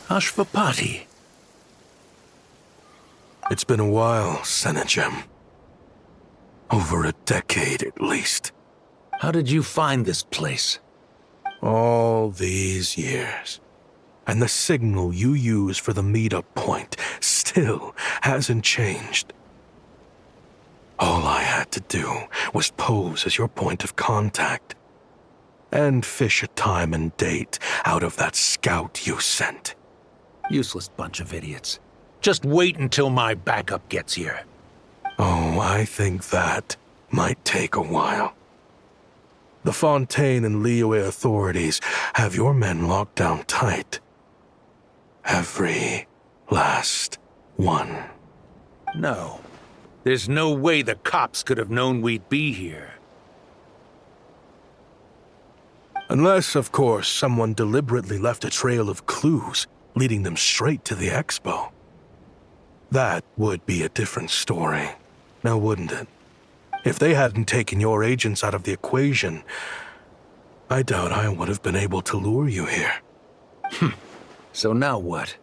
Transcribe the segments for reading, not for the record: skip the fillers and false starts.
Ashvapati. It's been a while, Senegem. Over a decade, at least. How did you find this place? All these years. And the signal you use for the meetup point still hasn't changed. All I had to do was pose as your point of contact. And fish a time and date out of that scout you sent. Useless bunch of idiots. Just wait until my backup gets here. Oh, I think that might take a while. The Fontaine and Liyue authorities have your men locked down tight. Every last one. No. There's no way the cops could have known we'd be here. Unless, of course, someone deliberately left a trail of clues, leading them straight to the expo. That would be a different story, now wouldn't it? If they hadn't taken your agents out of the equation, I doubt I would have been able to lure you here. So now what?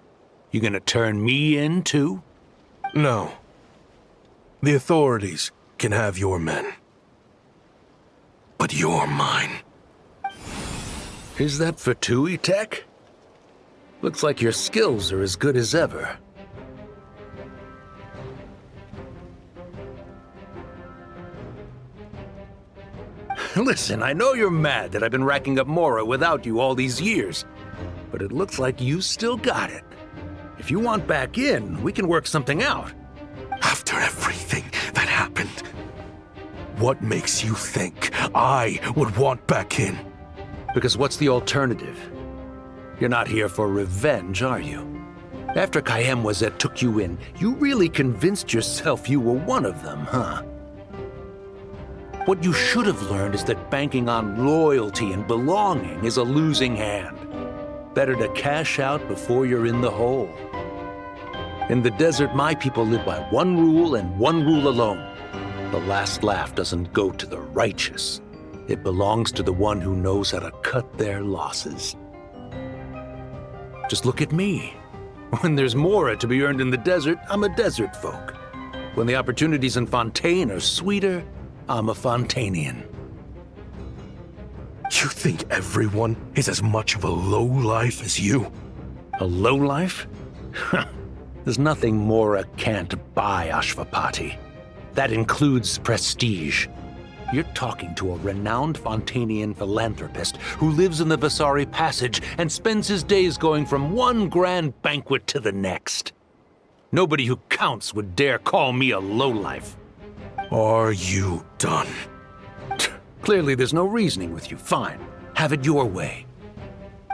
You gonna turn me in, too? No. The authorities can have your men. But you're mine. Is that for Tui Tech? Looks like your skills are as good as ever. Listen, I know you're mad that I've been racking up Mora without you all these years, but it looks like you still got it. If you want back in, we can work something out. After everything that happened, what makes you think I would want back in? Because what's the alternative? You're not here for revenge, are you? After Kayemwazet took you in, you really convinced yourself you were one of them, huh? What you should have learned is that banking on loyalty and belonging is a losing hand. Better to cash out before you're in the hole. In the desert, my people live by one rule and one rule alone. The last laugh doesn't go to the righteous. It belongs to the one who knows how to cut their losses. Just look at me. When there's Mora to be earned in the desert, I'm a desert folk. When the opportunities in Fontaine are sweeter, I'm a Fontanian. You think everyone is as much of a lowlife as you? A lowlife? There's nothing Mora can't buy, Ashvapati. That includes prestige. You're talking to a renowned Fontanian philanthropist who lives in the Vasari Passage and spends his days going from one grand banquet to the next. Nobody who counts would dare call me a lowlife. Are you done? Clearly there's no reasoning with you. Fine. Have it your way.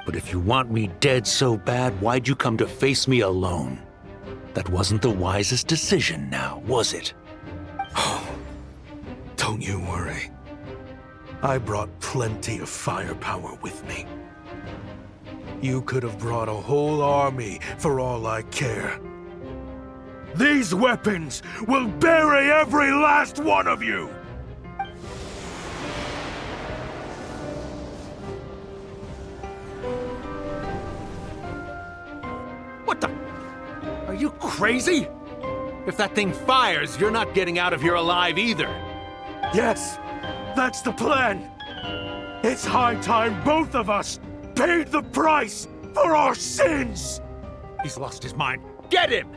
But if you want me dead so bad, why'd you come to face me alone? That wasn't the wisest decision now, was it? Don't you worry. I brought plenty of firepower with me. You could have brought a whole army for all I care. These weapons will bury every last one of you! What the? Are you crazy? If that thing fires, you're not getting out of here alive either. Yes, that's the plan. It's high time both of us paid the price for our sins! He's lost his mind. Get him!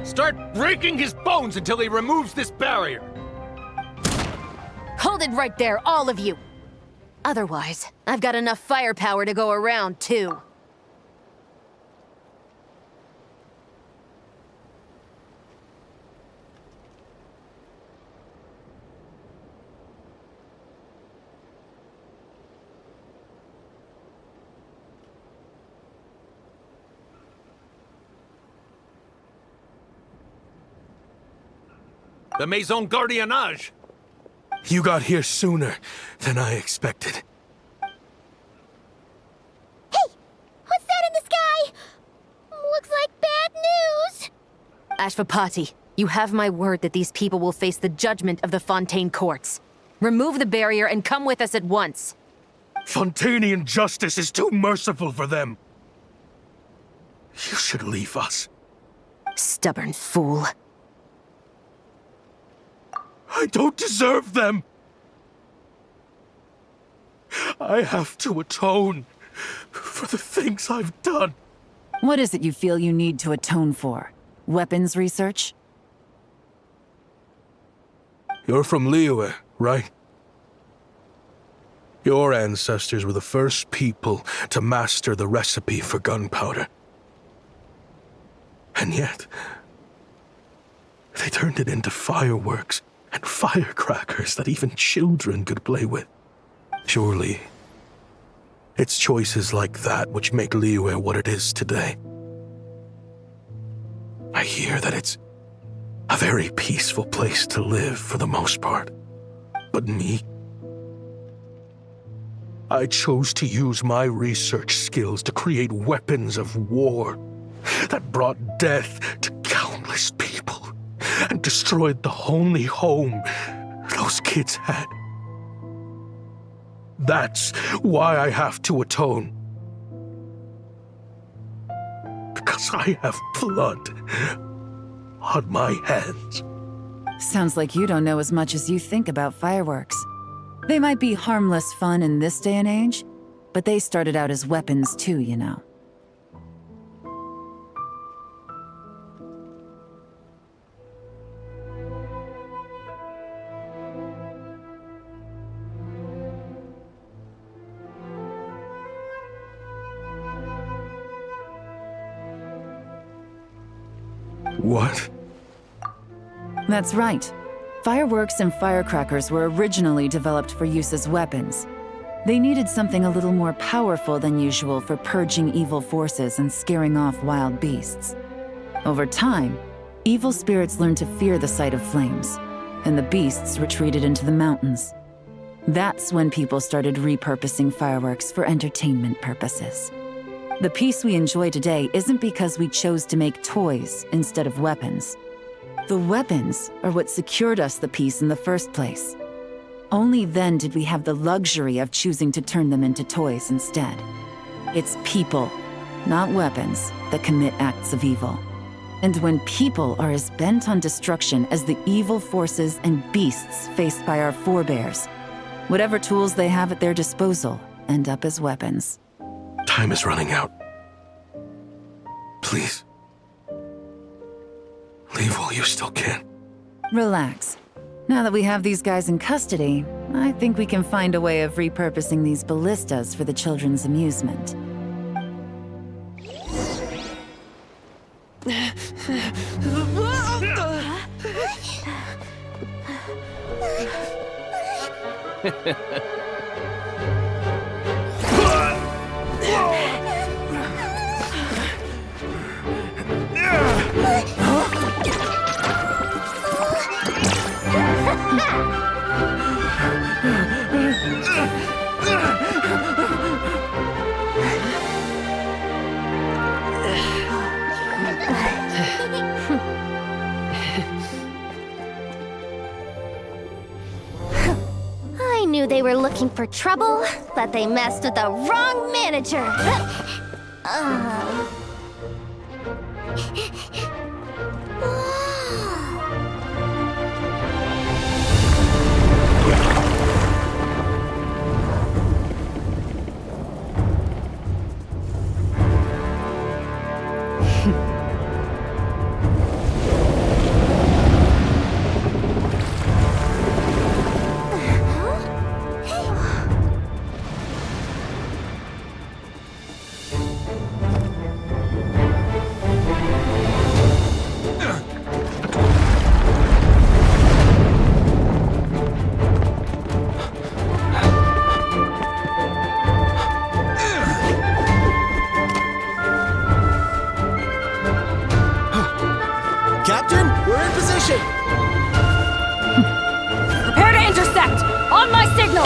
Start breaking his bones until he removes this barrier! Hold it right there, all of you! Otherwise, I've got enough firepower to go around, too. The Maison Gardiennage! You got here sooner than I expected. Hey! What's that in the sky? Looks like bad news! Ashvapati, you have my word that these people will face the judgment of the Fontaine courts. Remove the barrier and come with us at once. Fontanian justice is too merciful for them. You should leave us. Stubborn fool. I don't deserve them. I have to atone for the things I've done. What is it you feel you need to atone for? Weapons research? You're from Liyue, right? Your ancestors were the first people to master the recipe for gunpowder. And yet, they turned it into fireworks and firecrackers that even children could play with. Surely, it's choices like that which make Liyue what it is today. I hear that it's a very peaceful place to live for the most part. But me? I chose to use my research skills to create weapons of war that brought death to countless people and destroyed the only home those kids had. That's why I have to atone. Because I have blood on my hands. Sounds like you don't know as much as you think about fireworks. They might be harmless fun in this day and age, but they started out as weapons too, you know. What? That's right. Fireworks and firecrackers were originally developed for use as weapons. They needed something a little more powerful than usual for purging evil forces and scaring off wild beasts. Over time, evil spirits learned to fear the sight of flames, and the beasts retreated into the mountains. That's when people started repurposing fireworks for entertainment purposes. The peace we enjoy today isn't because we chose to make toys instead of weapons. The weapons are what secured us the peace in the first place. Only then did we have the luxury of choosing to turn them into toys instead. It's people, not weapons, that commit acts of evil. And when people are as bent on destruction as the evil forces and beasts faced by our forebears, whatever tools they have at their disposal end up as weapons. Time is running out. Please. Leave while you still can. Relax. Now that we have these guys in custody, I think we can find a way of repurposing these ballistas for the children's amusement. I knew they were looking for trouble, but they messed with the wrong manager. Captain, we're in position! Prepare to intersect! On my signal!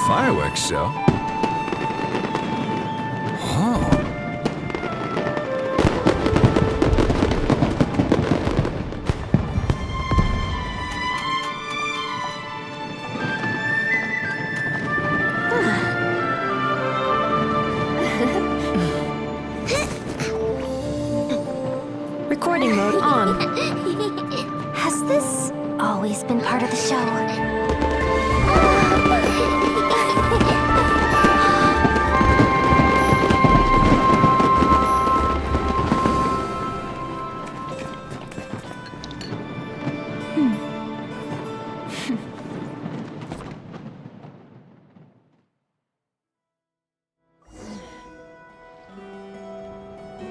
fireworks show? Huh. Recording mode on. Has this always been part of the show?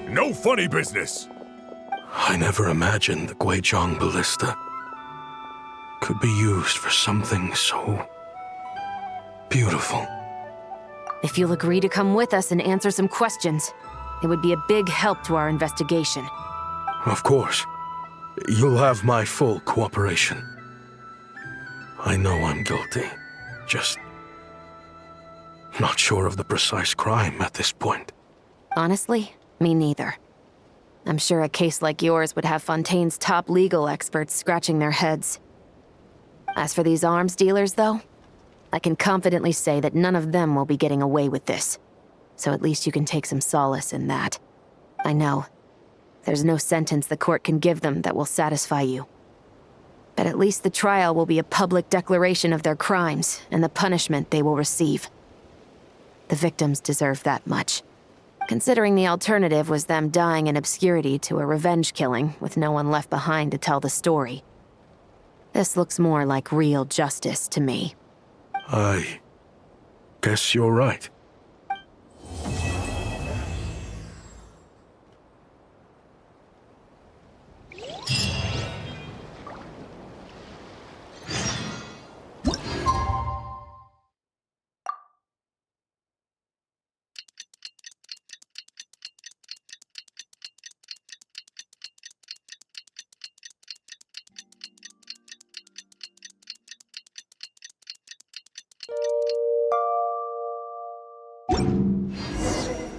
No funny business! I never imagined the Guizhong ballista could be used for something so beautiful. If you'll agree to come with us and answer some questions, it would be a big help to our investigation. Of course. You'll have my full cooperation. I know I'm guilty. Just not sure of the precise crime at this point. Honestly, me neither. I'm sure a case like yours would have Fontaine's top legal experts scratching their heads. As for these arms dealers, though, I can confidently say that none of them will be getting away with this. So at least you can take some solace in that. I know. There's no sentence the court can give them that will satisfy you. But at least the trial will be a public declaration of their crimes and the punishment they will receive. The victims deserve that much. Considering the alternative was them dying in obscurity to a revenge killing with no one left behind to tell the story. This looks more like real justice to me. I guess you're right.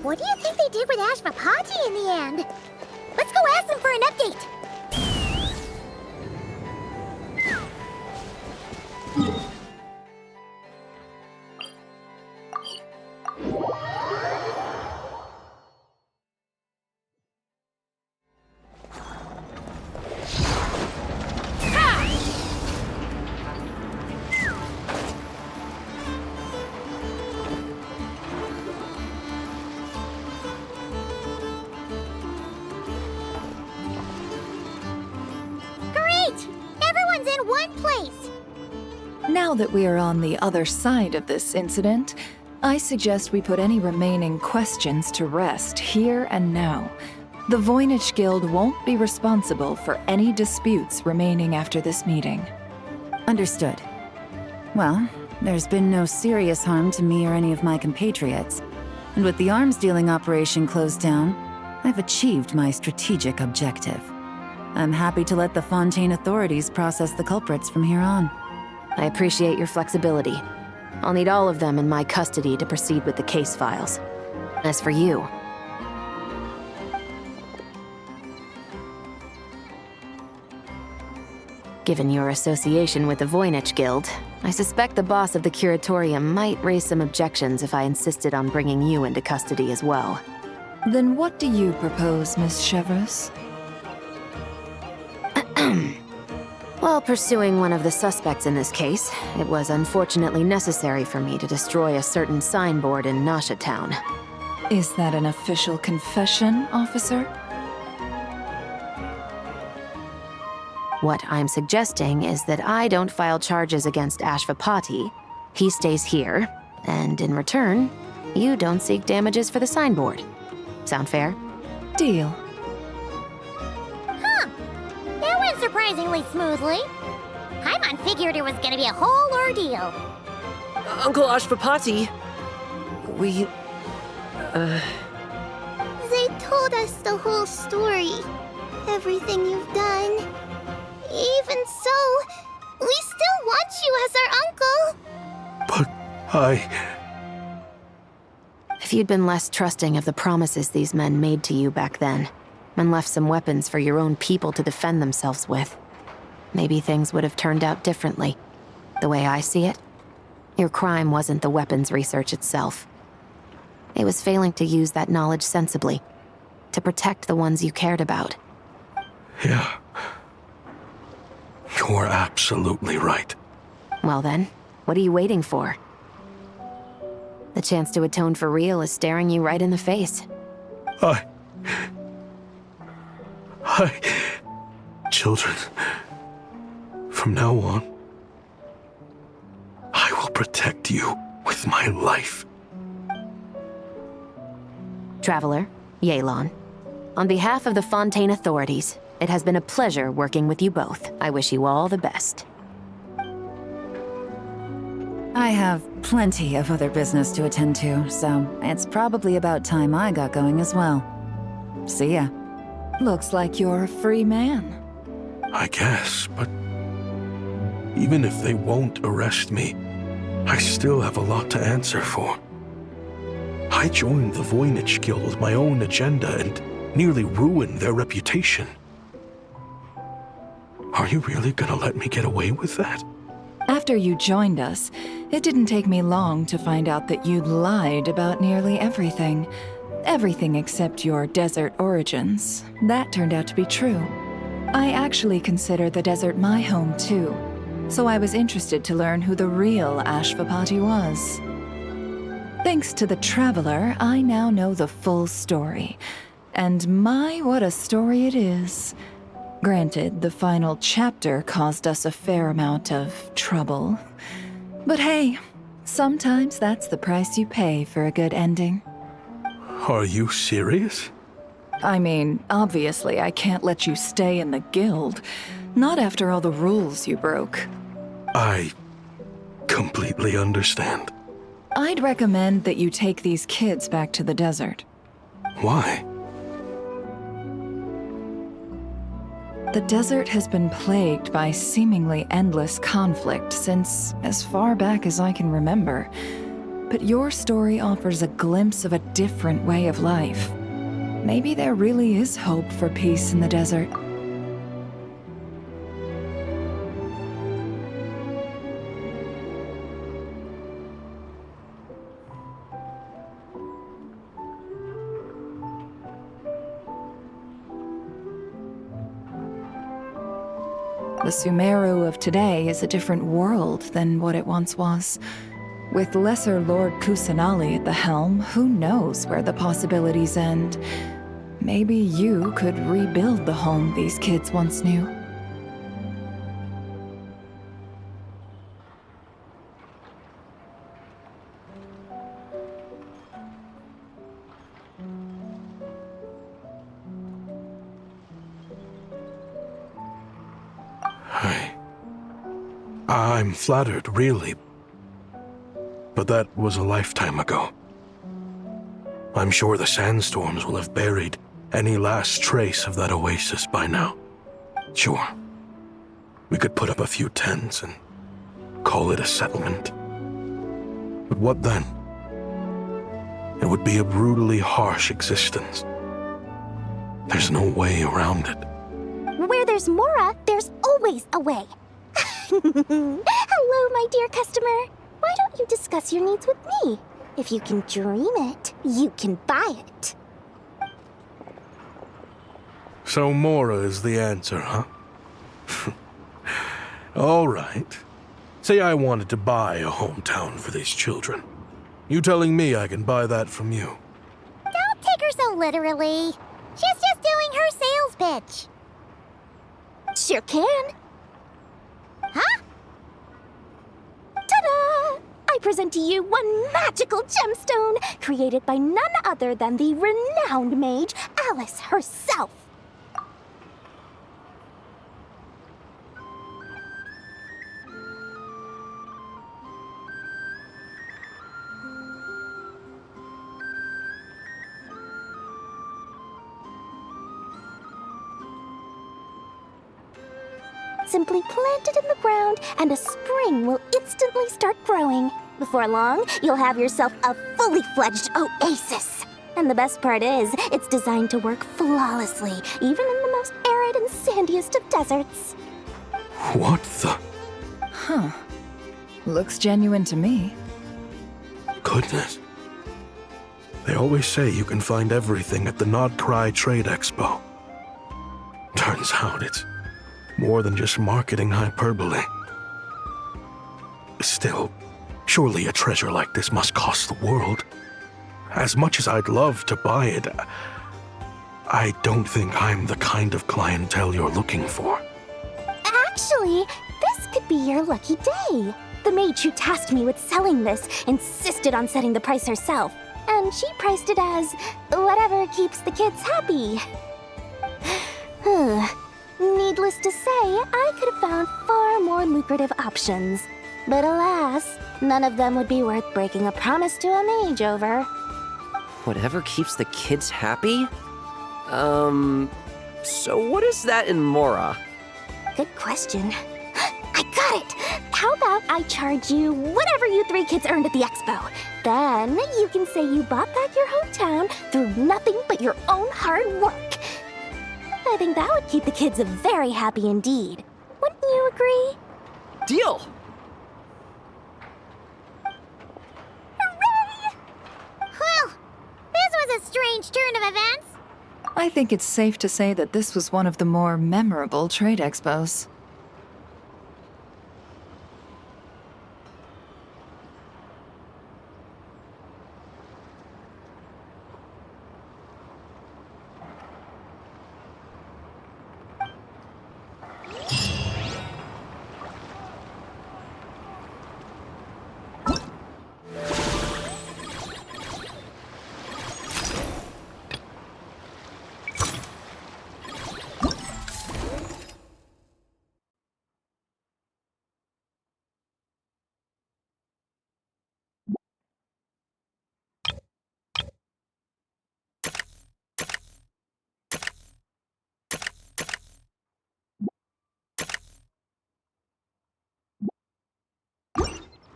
What do you think they did with Ashvapati in the end? Let's go ask them for an update. Now that we are on the other side of this incident, I suggest we put any remaining questions to rest here and now. The Voynich Guild won't be responsible for any disputes remaining after this meeting. Understood. Well, there's been no serious harm to me or any of my compatriots. And with the arms dealing operation closed down, I've achieved my strategic objective. I'm happy to let the Fontaine authorities process the culprits from here on. I appreciate your flexibility. I'll need all of them in my custody to proceed with the case files. As for you... Given your association with the Voynich Guild, I suspect the boss of the Curatorium might raise some objections if I insisted on bringing you into custody as well. Then what do you propose, Miss Chevreuse? While pursuing one of the suspects in this case, it was unfortunately necessary for me to destroy a certain signboard in Nasha Town. Is that an official confession, officer? What I'm suggesting is that I don't file charges against Ashvapati, he stays here, and in return, you don't seek damages for the signboard. Sound fair? Deal. Surprisingly smoothly. Paimon figured it was gonna be a whole ordeal. Uncle Ashvapati, we... They told us the whole story. Everything you've done. Even so, we still want you as our uncle. But If you'd been less trusting of the promises these men made to you back then, and left some weapons for your own people to defend themselves with, maybe things would have turned out differently. The way I see it, your crime wasn't the weapons research itself. It was failing to use that knowledge sensibly, to protect the ones you cared about. Yeah. You're absolutely right. Well then, what are you waiting for? The chance to atone for real is staring you right in the face. Children, from now on, I will protect you with my life. Traveler, Yelan, on behalf of the Fontaine authorities, it has been a pleasure working with you both. I wish you all the best. I have plenty of other business to attend to, so it's probably about time I got going as well. See ya. Looks like you're a free man. I guess, but even if they won't arrest me, I still have a lot to answer for. I joined the Voynich Guild with my own agenda and nearly ruined their reputation. Are you really gonna let me get away with that? After you joined us, it didn't take me long to find out that you'd lied about nearly everything. Everything except your desert origins. That turned out to be true. I actually consider the desert my home too, so I was interested to learn who the real Ashvapati was. Thanks to the Traveler, I now know the full story. And my, what a story it is. Granted, the final chapter caused us a fair amount of trouble. But hey, sometimes that's the price you pay for a good ending. Are you serious? I mean, obviously I can't let you stay in the guild. Not after all the rules you broke. I completely understand. I'd recommend that you take these kids back to the desert. Why? The desert has been plagued by seemingly endless conflict since as far back as I can remember. But your story offers a glimpse of a different way of life. Maybe there really is hope for peace in the desert. The Sumeru of today is a different world than what it once was. With Lesser Lord Kusanali at the helm, who knows where the possibilities end? Maybe you could rebuild the home these kids once knew. I'm flattered, really. But that was a lifetime ago. I'm sure the sandstorms will have buried any last trace of that oasis by now. Sure, we could put up a few tents and call it a settlement. But what then? It would be a brutally harsh existence. There's no way around it. Where there's Mora, there's always a way. Hello, my dear customer. Why don't you discuss your needs with me? If you can dream it, you can buy it. So Mora is the answer, huh? All right. Say I wanted to buy a hometown for these children. You telling me I can buy that from you? Don't take her so literally. She's just doing her sales pitch. Sure can. Huh? Ta-da! I present to you one magical gemstone created by none other than the renowned mage Alice herself. Simply plant it in the ground, and a spring will instantly start growing. Before long, you'll have yourself a fully fledged oasis. And the best part is, it's designed to work flawlessly, even in the most arid and sandiest of deserts. What the? Huh. Looks genuine to me. Goodness. They always say you can find everything at the Nodcry Trade Expo. Turns out it's more than just marketing hyperbole. Still, surely a treasure like this must cost the world. As much as I'd love to buy it, I don't think I'm the kind of clientele you're looking for. Actually, this could be your lucky day. The mage who tasked me with selling this insisted on setting the price herself, and she priced it as whatever keeps the kids happy. Needless to say, I could have found far more lucrative options. But alas, none of them would be worth breaking a promise to a mage over. Whatever keeps the kids happy? So what is that in Mora? Good question. I got it! How about I charge you whatever you 3 kids earned at the expo? Then you can say you bought back your hometown through nothing but your own hard work. I think that would keep the kids very happy indeed. Wouldn't you agree? Deal! Hooray! Well, this was a strange turn of events. I think it's safe to say that this was one of the more memorable trade expos.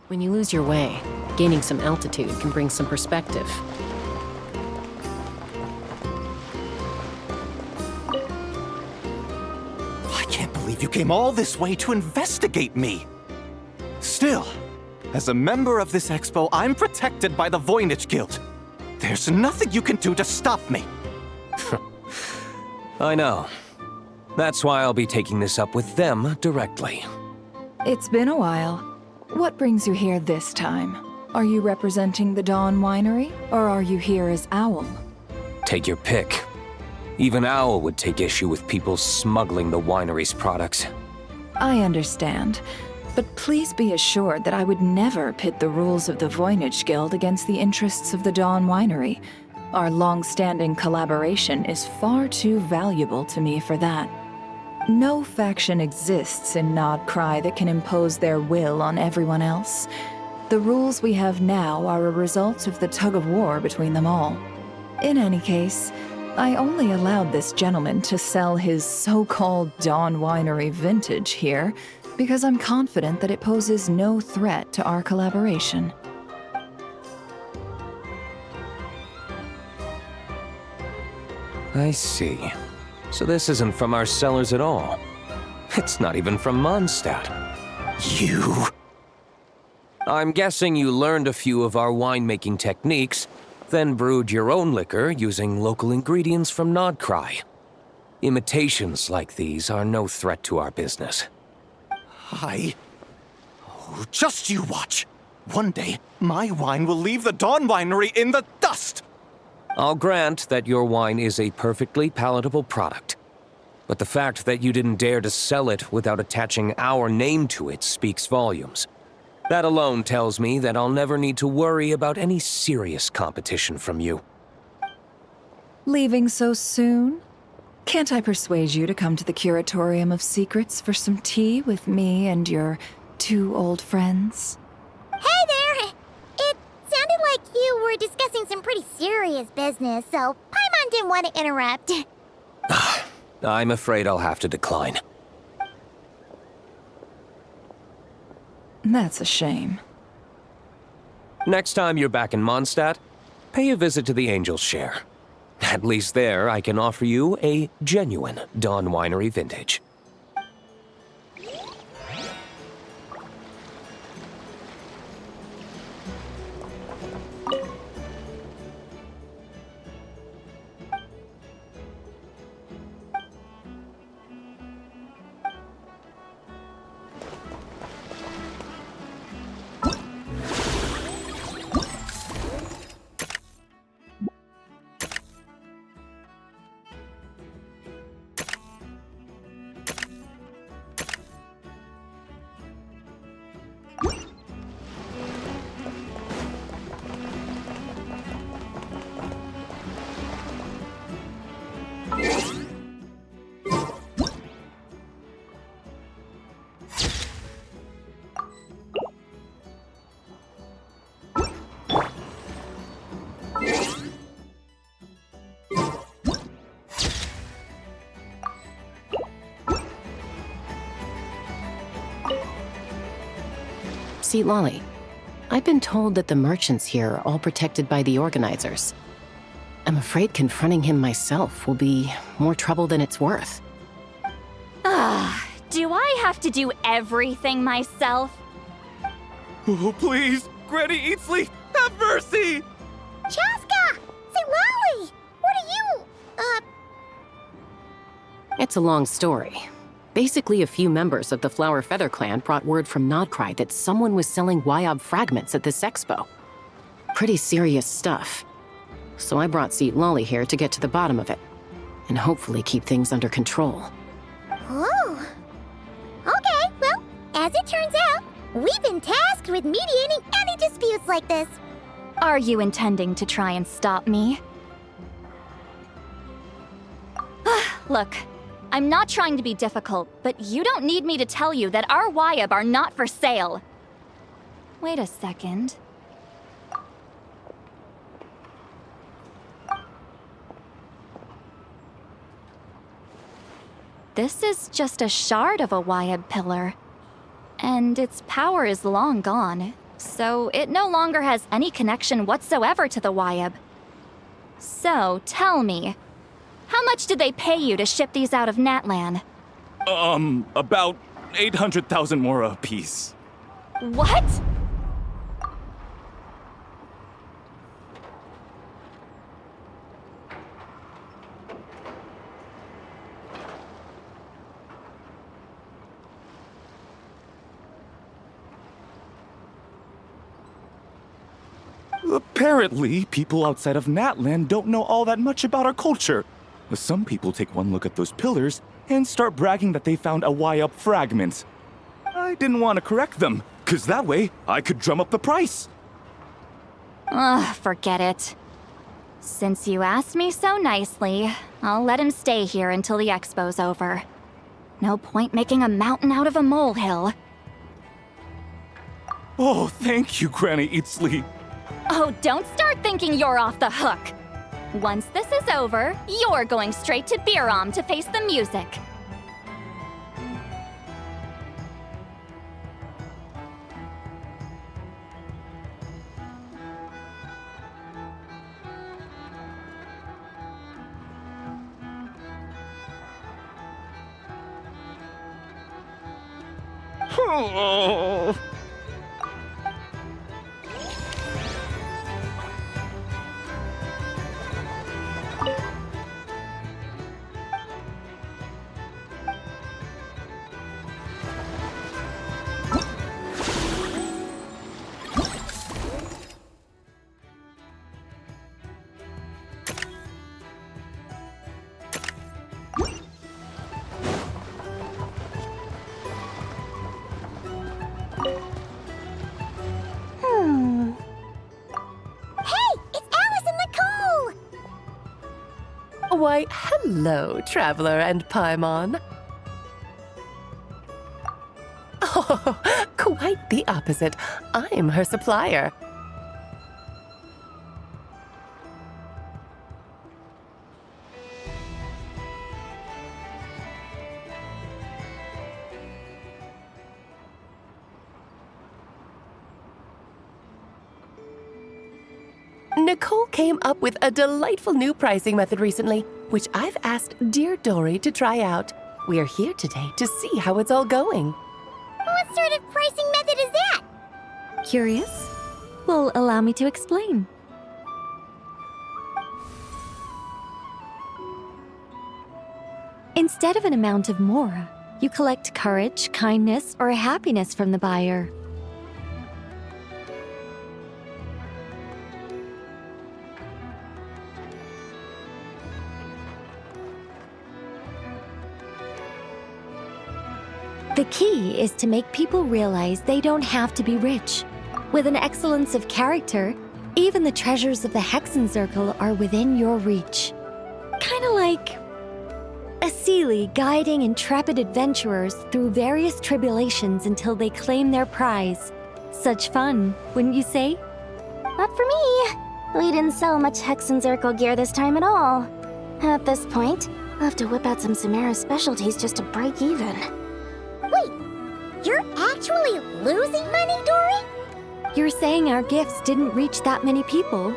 When you lose your way, gaining some altitude can bring some perspective. I can't believe you came all this way to investigate me. Still, as a member of this expo, I'm protected by the Voynich Guild. There's nothing you can do to stop me. I know. That's why I'll be taking this up with them directly. It's been a while. What brings you here this time? Are you representing the Dawn Winery, or are you here as Owl? Take your pick. Even Owl would take issue with people smuggling the winery's products. I understand, but please be assured that I would never pit the rules of the Voynich Guild against the interests of the Dawn Winery. Our long-standing collaboration is far too valuable to me for that. No faction exists in Nodcry that can impose their will on everyone else. The rules we have now are a result of the tug-of-war between them all. In any case, I only allowed this gentleman to sell his so-called Dawn Winery vintage here because I'm confident that it poses no threat to our collaboration. I see. So this isn't from our cellars at all. It's not even from Mondstadt. You... I'm guessing you learned a few of our winemaking techniques, then brewed your own liquor using local ingredients from Nodcry. Imitations like these are no threat to our business. Oh, just you watch. One day, my wine will leave the Dawn Winery in the dust! I'll grant that your wine is a perfectly palatable product. But the fact that you didn't dare to sell it without attaching our name to it speaks volumes. That alone tells me that I'll never need to worry about any serious competition from you. Leaving so soon? Can't I persuade you to come to the Curatorium of Secrets for some tea with me and your 2 old friends? Hey there! It sounded like you were discussing some pretty serious business, so Paimon didn't want to interrupt. I'm afraid I'll have to decline. That's a shame. Next time you're back in Mondstadt, pay a visit to the Angel's Share. At least there, I can offer you a genuine Dawn Winery vintage. See, Lolly, I've been told that the merchants here are all protected by the organizers. I'm afraid confronting him myself will be more trouble than it's worth. Do I have to do everything myself? Oh, please, Granny Eatsley, have mercy! Chaska! Say, Lolly! What are you, It's a long story. Basically, a few members of the Flower Feather clan brought word from Nodcry that someone was selling Wyob fragments at this expo. Pretty serious stuff. So I brought Seat Lolly here to get to the bottom of it, and hopefully keep things under control. Oh. Okay, well, as it turns out, we've been tasked with mediating any disputes like this. Are you intending to try and stop me? Look, I'm not trying to be difficult, but you don't need me to tell you that our Wyob are not for sale. Wait a second. This is just a shard of a Wyob pillar, and its power is long gone, so it no longer has any connection whatsoever to the Wyob. So, tell me, how much did they pay you to ship these out of Natlan? About 800,000 more apiece. What? Apparently, people outside of Natlan don't know all that much about our culture. Some people take one look at those pillars and start bragging that they found a Wyob fragment. I didn't want to correct them, because that way I could drum up the price. Ugh, forget it. Since you asked me so nicely, I'll let him stay here until the expo's over. No point making a mountain out of a molehill. Oh, thank you, Granny Eatsley. Oh, don't start thinking you're off the hook. Once this is over, you're going straight to Biram to face the music. Oh. Why, hello, Traveler and Paimon. Oh, quite the opposite. I'm her supplier. Nicole came up with a delightful new pricing method recently, which I've asked dear Dory to try out. We are here today to see how it's all going. What sort of pricing method is that? Curious? Well, allow me to explain. Instead of an amount of mora, you collect courage, kindness, or happiness from the buyer. The key is to make people realize they don't have to be rich. With an excellence of character, even the treasures of the Hexencircle are within your reach. Kinda like a Seelie guiding intrepid adventurers through various tribulations until they claim their prize. Such fun, wouldn't you say? Not for me. We didn't sell much Hexencircle gear this time at all. At this point, I'll have to whip out some Samara specialties just to break even. Wait, you're actually losing money, Dory? You're saying our gifts didn't reach that many people?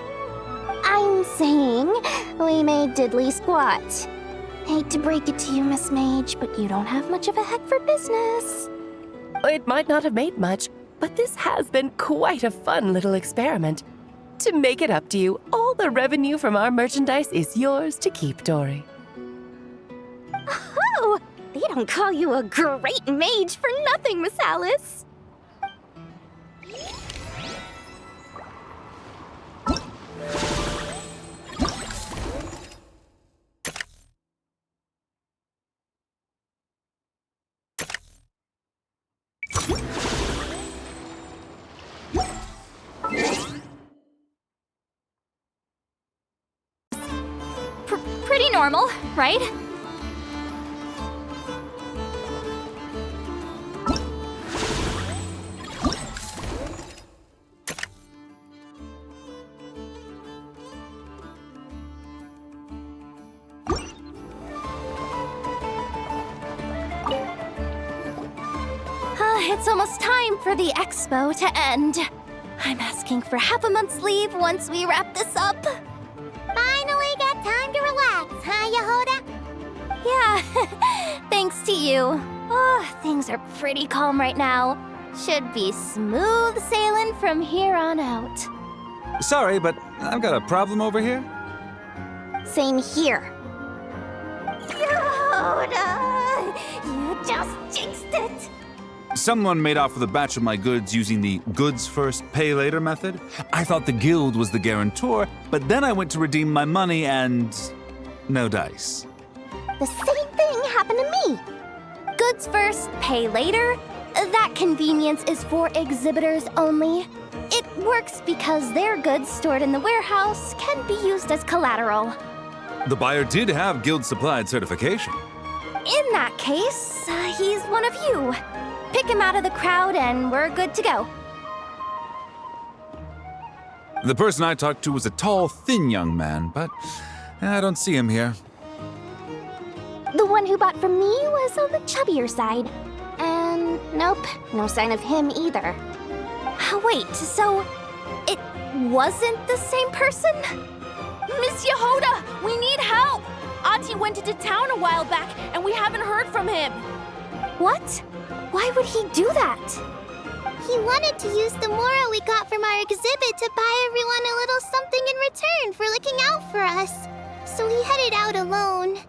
I'm saying we made diddly squat. Hate to break it to you, Miss Mage, but you don't have much of a heck for business. It might not have made much, but this has been quite a fun little experiment. To make it up to you, all the revenue from our merchandise is yours to keep, Dory. Oh, they don't call you a great mage for nothing, Miss Alice. Pretty normal, right? It's almost time for the expo to end. I'm asking for half a month's leave once we wrap this up. Finally got time to relax, huh, Yehoda? Yeah, thanks to you. Oh, things are pretty calm right now. Should be smooth sailing from here on out. Sorry, but I've got a problem over here. Same here. Yehoda! You just jinxed it! Someone made off with a batch of my goods using the goods first, pay later method. I thought the guild was the guarantor, but then I went to redeem my money and no dice. The same thing happened to me. Goods first, pay later. That convenience is for exhibitors only. It works because their goods stored in the warehouse can be used as collateral. The buyer did have guild-supplied certification. In that case, he's one of you. Pick him out of the crowd and we're good to go. The person I talked to was a tall, thin young man, but I don't see him here. The one who bought from me was on the chubbier side. And nope, no sign of him either. Wait, so it wasn't the same person? Miss Yehoda, we need help! Ati went into town a while back and we haven't heard from him. What? Why would he do that? He wanted to use the mora we got from our exhibit to buy everyone a little something in return for looking out for us. So he headed out alone.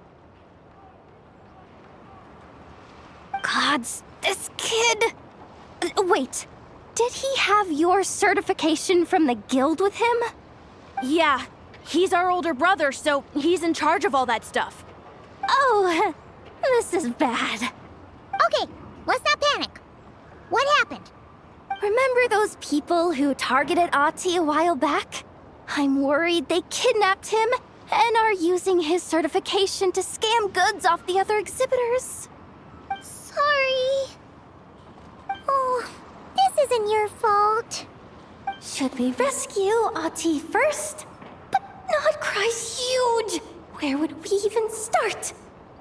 Gods, this kid... Wait, did he have your certification from the guild with him? Yeah, he's our older brother, so he's in charge of all that stuff. Oh, this is bad. Okay, let's not panic. What happened? Remember those people who targeted Ati a while back? I'm worried they kidnapped him and are using his certification to scam goods off the other exhibitors. Sorry. Oh, this isn't your fault. Should we rescue Ati first? But Nodcry's huge. Where would we even start?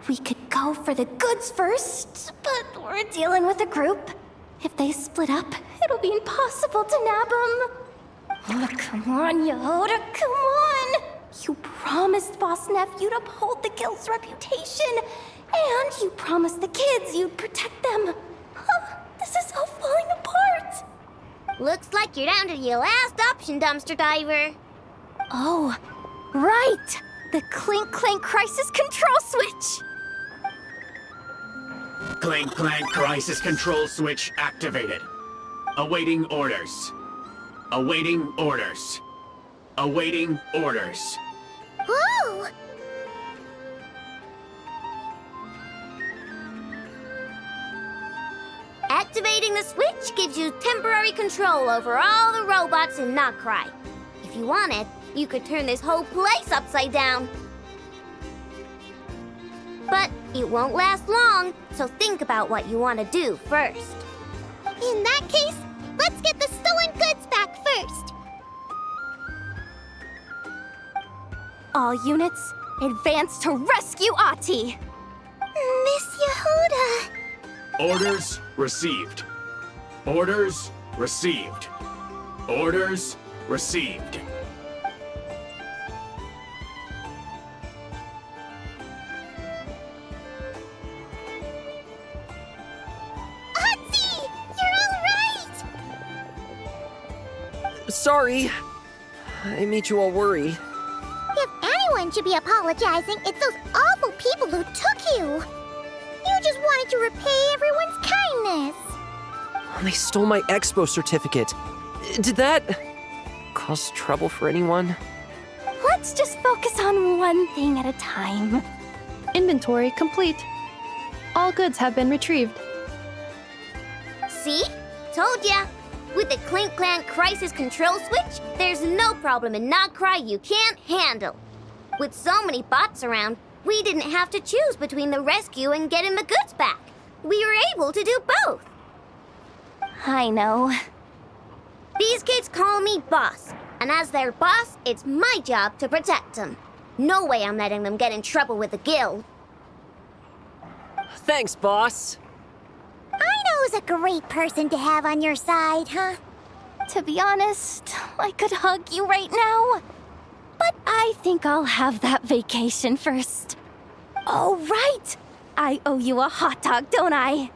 We could go for the goods first, but we're dealing with a group. If they split up, it'll be impossible to nab them. Oh, come on, Yehoda, come on! You promised Boss Nephew to uphold the guild's reputation, and you promised the kids you'd protect them. Huh, this is all falling apart. Looks like you're down to your last option, dumpster diver. Oh, right! The Clink Clank Crisis Control Switch! Clank Clank Crisis Control Switch activated. Awaiting orders. Awaiting orders. Awaiting orders. Whoa! Activating the switch gives you temporary control over all the robots in Notcry. If you wanted, you could turn this whole place upside down. But it won't last long, so think about what you want to do first. In that case, let's get the stolen goods back first. All units, advance to rescue Ahti! Miss Yehoda! Orders received. Orders received. Orders received. Ahti! You're all right! Sorry. I made you all worry. If anyone should be apologizing, it's those awful people who took you. You just wanted to repay everyone's kindness. They stole my expo certificate. Did that cause trouble for anyone? Let's just focus on one thing at a time. Inventory complete. All goods have been retrieved. See? Told ya! With the Clink Clank Crisis Control Switch, there's no problem in Notcry you can't handle. With so many bots around, we didn't have to choose between the rescue and getting the goods back. We were able to do both. I know. These kids call me boss, and as their boss, it's my job to protect them. No way I'm letting them get in trouble with the guild. Thanks, boss. Aino's a great person to have on your side, huh? To be honest, I could hug you right now. But I think I'll have that vacation first. Oh, right! I owe you a hot dog, don't I?